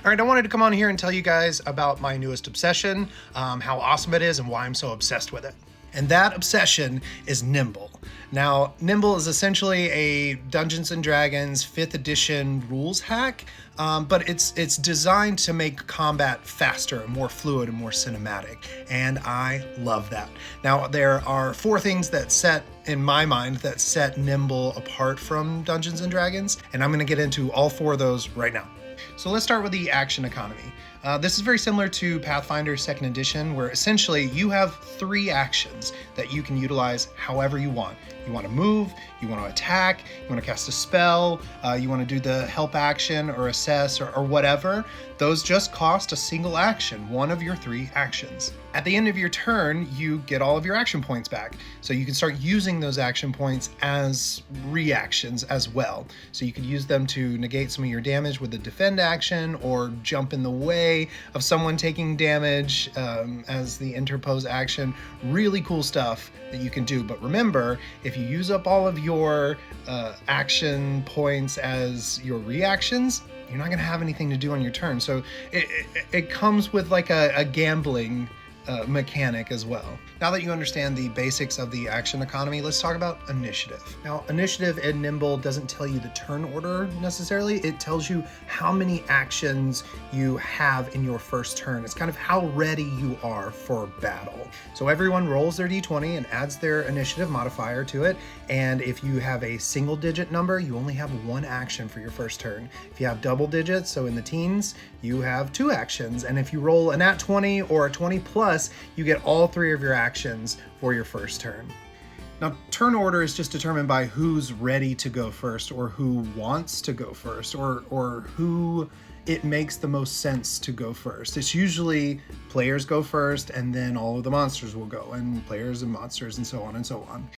All right, I wanted to come on here and tell you guys about my newest obsession, how awesome it is, and why I'm so obsessed with it. And that obsession is Nimble. Now, Nimble is essentially a Dungeons and Dragons 5th edition rules hack, but it's designed to make combat faster and more fluid and more cinematic, and I love that. Now, there are 4 things that in my mind, that set Nimble apart from Dungeons and Dragons, and I'm going to get into all 4 of those right now. So let's start with the action economy. This is very similar to Pathfinder 2nd edition, where essentially you have 3 actions that you can utilize however you want. You want to move, you want to attack, you want to cast a spell, you want to do the help action or assess or whatever. Those just cost a single action, one of your 3 actions. At the end of your turn, you get all of your action points back. So you can start using those action points as reactions as well. So you could use them to negate some of your damage with the defend action, or jump in the way of someone taking damage as the interpose action. Really cool stuff that you can do. But remember, if you use up all of your action points as your reactions, you're not going to have anything to do on your turn. So it comes with like a gambling mechanic as well. Now that you understand the basics of the action economy, let's talk about initiative. Now, initiative in Nimble doesn't tell you the turn order necessarily. It tells you how many actions you have in your first turn. It's kind of how ready you are for battle. So everyone rolls their d20 and adds their initiative modifier to it. And if you have a single digit number, you only have 1 action for your first turn. If you have double digits, so in the teens, you have 2 actions. And if you roll a nat 20 or a 20 plus, you get all 3 of your actions for your first turn. Now, turn order is just determined by who's ready to go first, or who wants to go first, or who it makes the most sense to go first. It's usually players go first, and then all of the monsters will go, and players and monsters, and so on and so on.